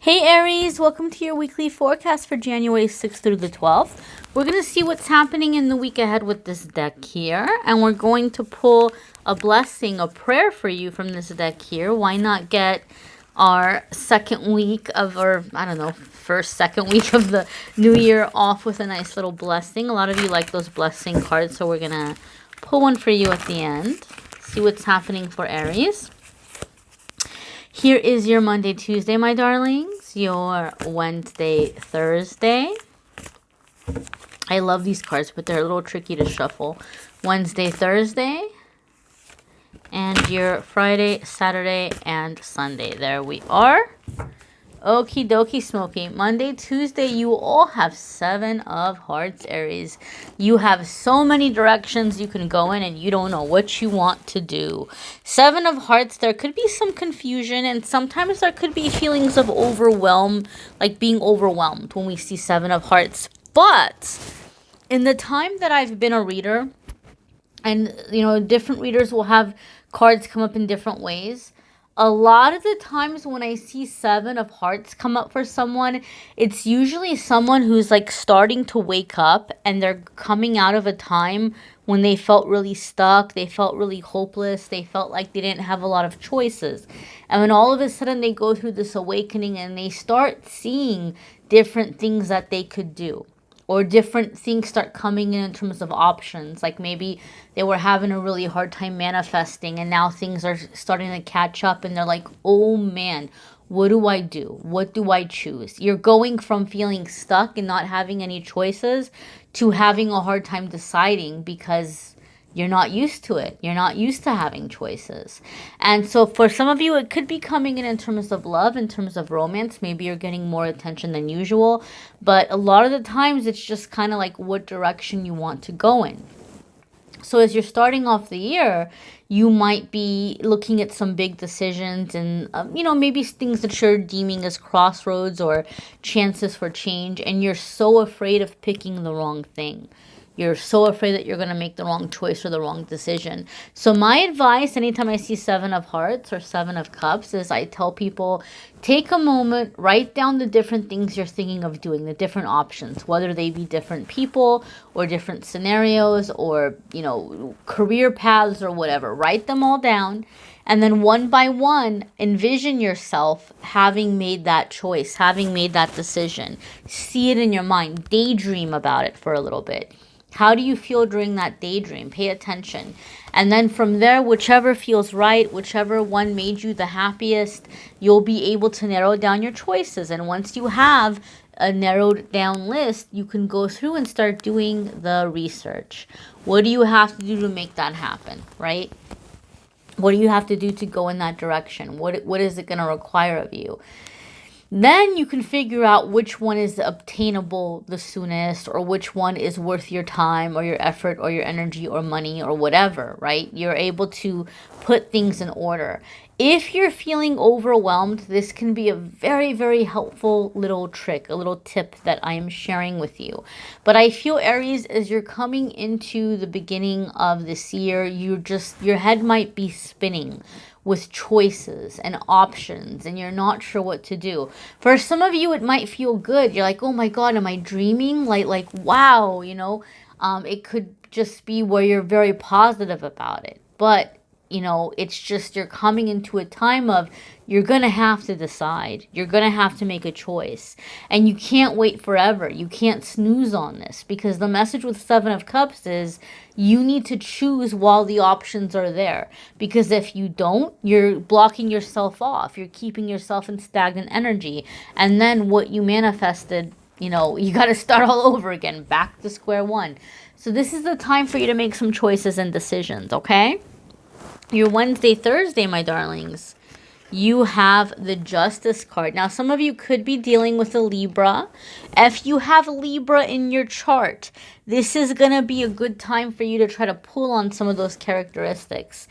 Hey Aries, welcome to your weekly forecast for January 6th through the 12th. We're going to see what's happening in the week ahead with this deck here. And we're going to pull a blessing, a prayer for you from this deck here. Why not get our second week of, or I don't know, second week of the new year off with a nice little blessing. A lot of you like those blessing cards, so we're going to pull one for you at the end. See what's happening for Aries. Here is your Monday, Tuesday, my darlings. Your Wednesday, Thursday. I love these cards, but they're a little tricky to shuffle. Wednesday, Thursday. And your Friday, Saturday, and Sunday. There we are. Okie dokie smoky. Monday, Tuesday, you all have 7 of Hearts, Aries. You have so many directions you can go in and you don't know what you want to do. 7 of Hearts, there could be some confusion and sometimes there could be feelings of overwhelm, like being overwhelmed when we see 7 of Hearts. But in the time that I've been a reader, and you know, different readers will have cards come up in different ways. A lot of the times when I see 7 of Hearts come up for someone, it's usually someone who's like starting to wake up and they're coming out of a time when they felt really stuck, they felt really hopeless, they felt like they didn't have a lot of choices. And when all of a sudden they go through this awakening and they start seeing different things that they could do. Or different things start coming in terms of options. Like maybe they were having a really hard time manifesting and now things are starting to catch up and they're like, oh man, what do I do? What do I choose? You're going from feeling stuck and not having any choices to having a hard time deciding because you're not used to it. You're not used to having choices. And so for some of you, it could be coming in terms of love, in terms of romance. Maybe you're getting more attention than usual. But a lot of the times, it's just kind of like what direction you want to go in. So as you're starting off the year, you might be looking at some big decisions and, you know, maybe things that you're deeming as crossroads or chances for change. And you're so afraid of picking the wrong thing. You're so afraid that you're going to make the wrong choice or the wrong decision. So my advice, anytime I see 7 of Hearts or 7 of Cups, is I tell people, take a moment, write down the different things you're thinking of doing, the different options, whether they be different people or different scenarios or, you know, career paths or whatever. Write them all down. And then one by one, envision yourself having made that choice, having made that decision. See it in your mind. Daydream about it for a little bit. How do you feel during that daydream? Pay attention. And then from there, whichever feels right, whichever one made you the happiest, you'll be able to narrow down your choices. And once you have a narrowed down list, you can go through and start doing the research. What do you have to do to make that happen, right? What do you have to do to go in that direction? What is it going to require of you? Then you can figure out which one is obtainable the soonest or which one is worth your time or your effort or your energy or money or whatever, right? You're able to put things in order. If you're feeling overwhelmed, this can be a very, very helpful little trick, a little tip that I am sharing with you. But I feel, Aries, as you're coming into the beginning of this year, your head might be spinning with choices and options and you're not sure what to do. For some of you, it might feel good. You're like, oh my God, am I dreaming? Like wow, you know, it could just be where you're very positive about it. But you know, it's just you're coming into a time of you're going to have to decide. You're going to have to make a choice. And you can't wait forever. You can't snooze on this because the message with 7 of Cups is you need to choose while the options are there. Because if you don't, you're blocking yourself off. You're keeping yourself in stagnant energy. And then what you manifested, you know, you got to start all over again, back to square one. So this is the time for you to make some choices and decisions, okay? Your Wednesday, Thursday, my darlings, you have the Justice card. Now, some of you could be dealing with a Libra. If you have Libra in your chart, this is going to be a good time for you to try to pull on some of those characteristics.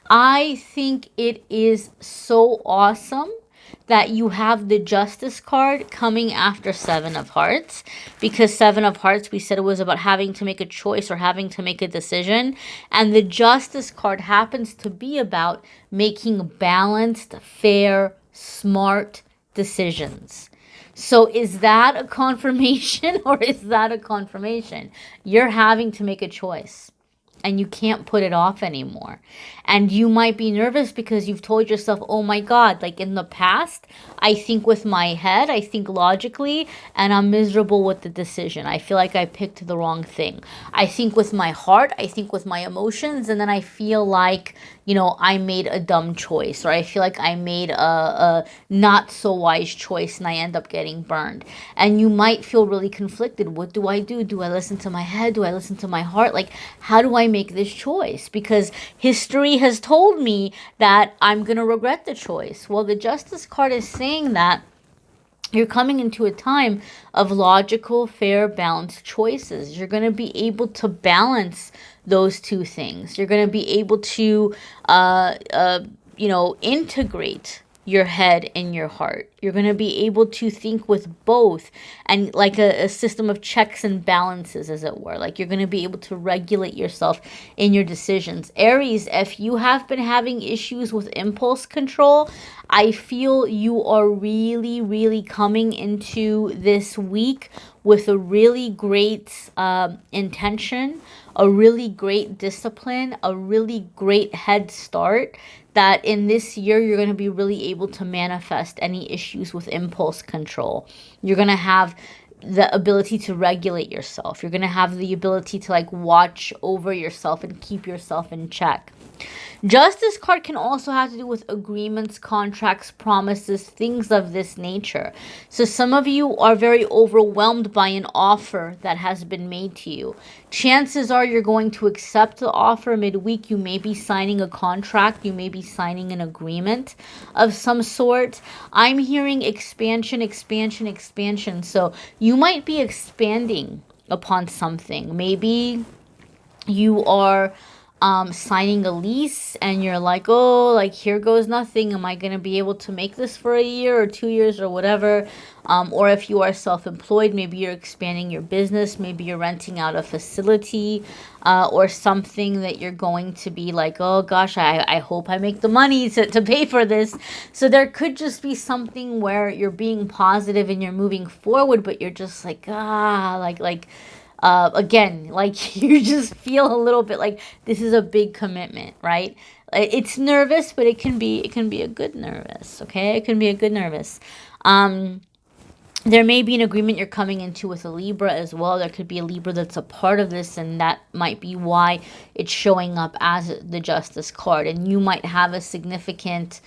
I think it is so awesome that you have the Justice card coming after 7 of Hearts, because 7 of Hearts, we said it was about having to make a choice or having to make a decision, and the Justice card happens to be about making balanced, fair, smart decisions. So is that a confirmation or is that a confirmation? You're having to make a choice and you can't put it off anymore. And you might be nervous because you've told yourself, oh my God, like in the past, I think with my head, I think logically, and I'm miserable with the decision. I feel like I picked the wrong thing. I think with my heart, I think with my emotions, and then I feel like, you know, I made a dumb choice, or I feel like I made a not so wise choice and I end up getting burned. And you might feel really conflicted. What do I do? Do I listen to my head? Do I listen to my heart? Like, how do I make this choice? Because history has told me that I'm going to regret the choice. Well, the Justice card is saying that you're coming into a time of logical, fair, balanced choices. You're going to be able to balance those two things. You're going to be able to, integrate your head and your heart. You're going to be able to think with both, and like a system of checks and balances, as it were. Like you're going to be able to regulate yourself in your decisions. Aries, if you have been having issues with impulse control, I feel you are really, really coming into this week with a really great intention, a really great discipline, a really great head start, that in this year you're going to be really able to manifest any issues with impulse control. You're going to have the ability to regulate yourself. You're going to have the ability to like watch over yourself and keep yourself in check. Justice card can also have to do with agreements, contracts, promises, things of this nature. So some of you are very overwhelmed by an offer that has been made to you. Chances are you're going to accept the offer midweek. You may be signing a contract. You may be signing an agreement of some sort. I'm hearing expansion, expansion, expansion. So you might be expanding upon something. Maybe you are signing a lease and you're like, oh, like here goes nothing. Am I going to be able to make this for a year or 2 years or whatever? Or if you are self-employed, maybe you're expanding your business. Maybe you're renting out a facility or something that you're going to be like, oh gosh, I hope I make the money to pay for this. So there could just be something where you're being positive and you're moving forward, but you're just like, again, like you just feel a little bit like this is a big commitment, right? It's nervous, but it can be a good nervous, okay? It can be a good nervous. There may be an agreement you're coming into with a Libra as well. There could be a Libra that's a part of this, and that might be why it's showing up as the Justice card. And you might have a significant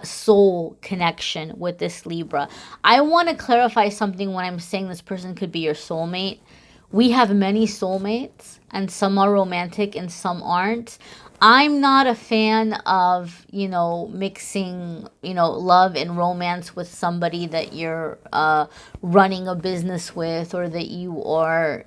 soul connection with this Libra. I want to clarify something when I'm saying this person could be your soulmate. We have many soulmates, and some are romantic and some aren't. I'm not a fan of, mixing, love and romance with somebody that you're running a business with, or that you are,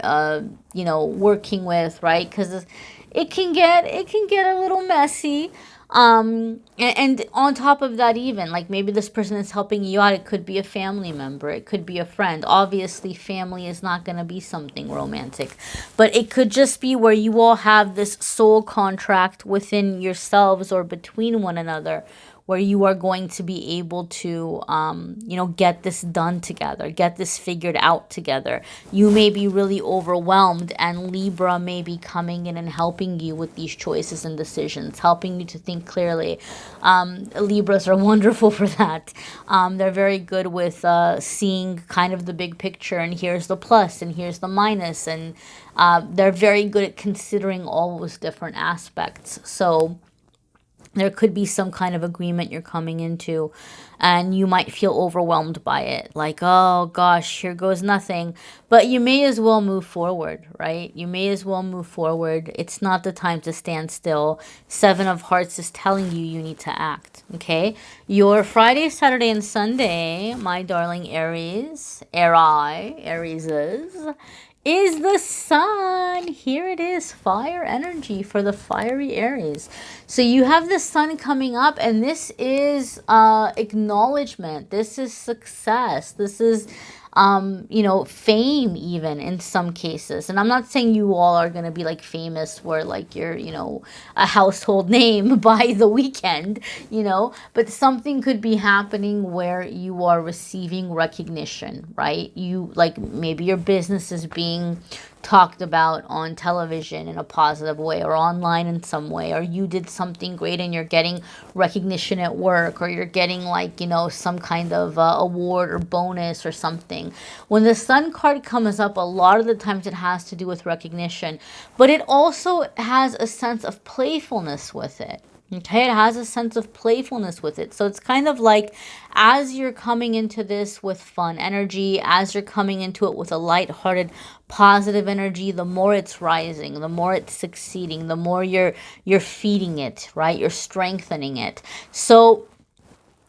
working with, right? Because it can get a little messy. And on top of that, even like maybe this person is helping you out. It could be a family member. It could be a friend. Obviously, family is not going to be something romantic, but it could just be where you all have this soul contract within yourselves or between one another, where you are going to be able to, get this done together, get this figured out together. You may be really overwhelmed, and Libra may be coming in and helping you with these choices and decisions, helping you to think clearly. Libras are wonderful for that. They're very good with seeing kind of the big picture, and here's the plus, and here's the minus, and they're very good at considering all those different aspects. So there could be some kind of agreement you're coming into, and you might feel overwhelmed by it. Like, oh gosh, here goes nothing. But you may as well move forward, right? You may as well move forward. It's not the time to stand still. 7 of Hearts is telling you need to act, okay? Your Friday, Saturday, and Sunday, my darling Aries, Arieses, is the sun. Here it is, fire energy for the fiery Aries. So you have the sun coming up, and this is acknowledgement. This is success. This is you know, fame even in some cases. And I'm not saying you all are going to be like famous where like you're, you know, a household name by the weekend, you know, but something could be happening where you are receiving recognition, right? You like maybe your business is being talked about on television in a positive way or online in some way, or you did something great and you're getting recognition at work, or you're getting like, you know, some kind of award or bonus or something. When the Sun card comes up, a lot of the times it has to do with recognition, but it also has a sense of playfulness with it. Okay, it has a sense of playfulness with it. So it's kind of like as you're coming into this with fun energy, as you're coming into it with a lighthearted, positive energy, the more it's rising, the more it's succeeding, the more you're feeding it, right? You're strengthening it. So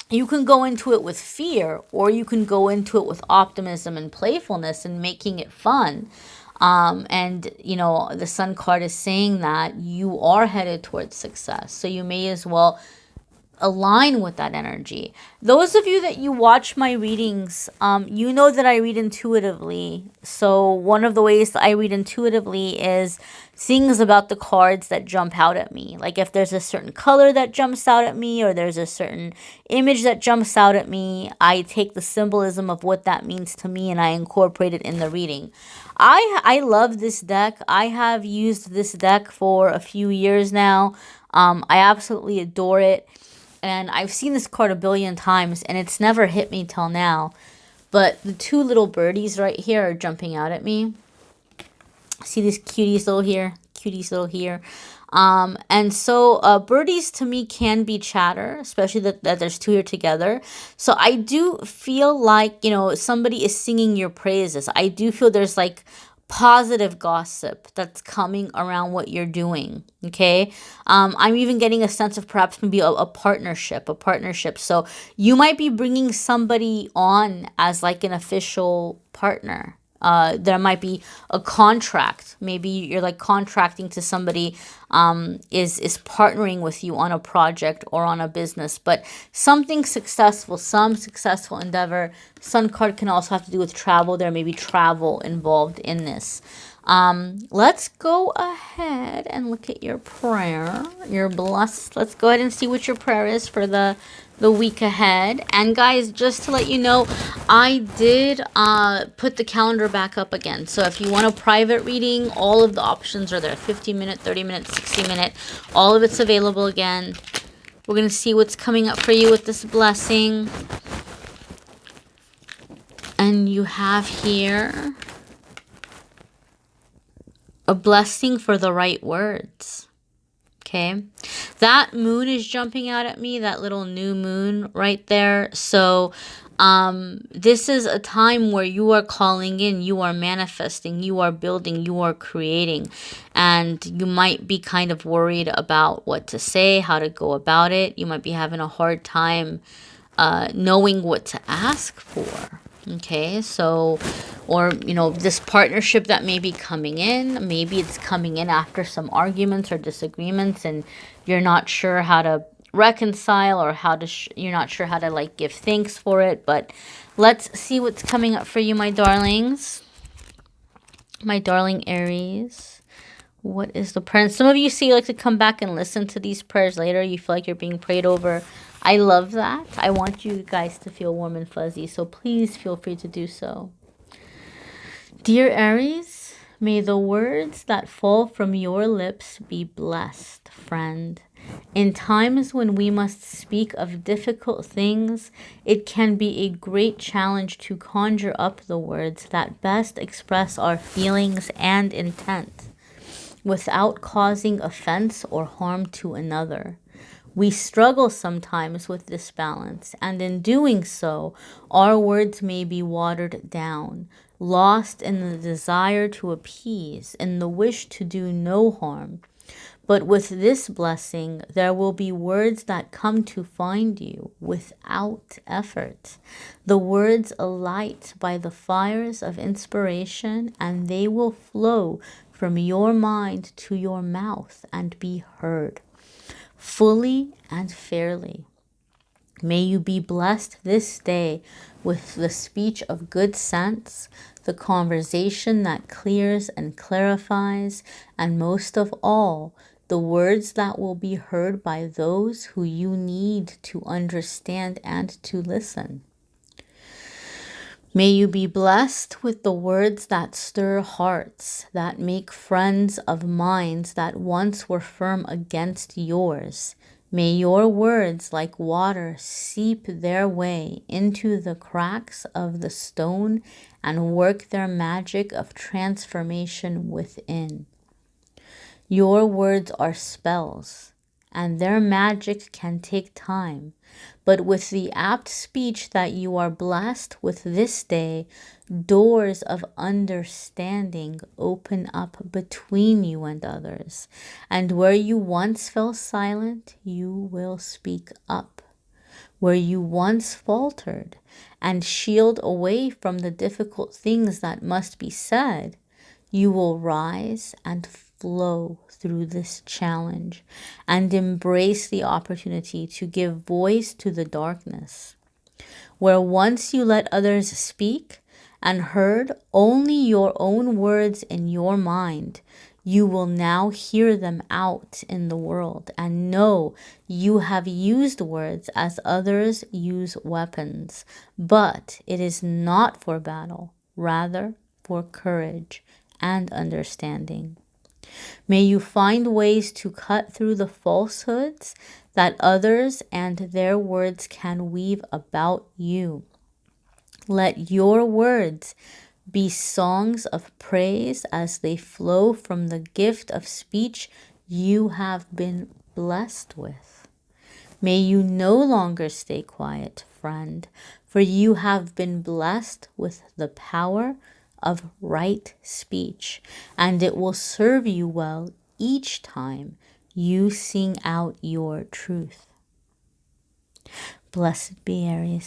you can go into it with fear, or you can go into it with optimism and playfulness and making it fun. And, you know, the Sun card is saying that you are headed towards success. So you may as well align with that energy. Those of you that you watch my readings, you know that I read intuitively. So one of the ways that I read intuitively is things about the cards that jump out at me. Like if there's a certain color that jumps out at me, or there's a certain image that jumps out at me, I take the symbolism of what that means to me and I incorporate it in the reading. I love this deck. I have used this deck for a few years now. I absolutely adore it. And I've seen this card a billion times, and it's never hit me till now. But the two little birdies right here are jumping out at me. See these cuties little here? Cuties little here. And so birdies to me can be chatter, especially that there's two here together. So I do feel like, you know, somebody is singing your praises. I do feel there's like positive gossip that's coming around what you're doing. Okay. I'm even getting a sense of perhaps maybe a partnership. So you might be bringing somebody on as like an official partner. There might be a contract. Maybe you're like contracting to somebody, is partnering with you on a project or on a business, but something successful, some successful endeavor. Sun card can also have to do with travel. There may be travel involved in this. Let's go ahead and look at your prayer. You're blessed. Let's go ahead and see what your prayer is for the week ahead. And guys, just to let you know, I did put the calendar back up again. So if you want a private reading, all of the options are there. 15-minute, 30-minute, 60-minute. All of it's available again. We're going to see what's coming up for you with this blessing. And you have here a blessing for the right words. Okay, that moon is jumping out at me, that little new moon right there. So this is a time where you are calling in, you are manifesting, you are building, you are creating, and you might be kind of worried about what to say, how to go about it. You might be having a hard time knowing what to ask for. Okay, so, or, you know, this partnership that may be coming in, maybe it's coming in after some arguments or disagreements, and you're not sure how to reconcile, or how to, you're not sure how to, like, give thanks for it. But let's see what's coming up for you, my darlings. My darling Aries. What is the prayer? And some of you say you like to come back and listen to these prayers later. You feel like you're being prayed over. I love that. I want you guys to feel warm and fuzzy, so please feel free to do so. Dear Aries, may the words that fall from your lips be blessed, friend. In times when we must speak of difficult things, it can be a great challenge to conjure up the words that best express our feelings and intent, without causing offense or harm to another. We struggle sometimes with this balance, and in doing so, our words may be watered down, lost in the desire to appease, in the wish to do no harm. But with this blessing, there will be words that come to find you without effort. The words alight by the fires of inspiration, and they will flow from your mind to your mouth and be heard fully and fairly. May you be blessed this day with the speech of good sense, the conversation that clears and clarifies, and most of all, the words that will be heard by those who you need to understand and to listen. May you be blessed with the words that stir hearts, that make friends of minds that once were firm against yours. May your words, like water, seep their way into the cracks of the stone and work their magic of transformation within. Your words are spells, and their magic can take time. But with the apt speech that you are blessed with this day, doors of understanding open up between you and others. And where you once fell silent, you will speak up. Where you once faltered and shield away from the difficult things that must be said, you will rise and flow through this challenge and embrace the opportunity to give voice to the darkness. Where once you let others speak and heard only your own words in your mind, you will now hear them out in the world and know you have used words as others use weapons. But it is not for battle, rather for courage and understanding. May you find ways to cut through the falsehoods that others and their words can weave about you. Let your words be songs of praise as they flow from the gift of speech you have been blessed with. May you no longer stay quiet, friend, for you have been blessed with the power of right speech, and it will serve you well each time you sing out your truth. Blessed be Aries.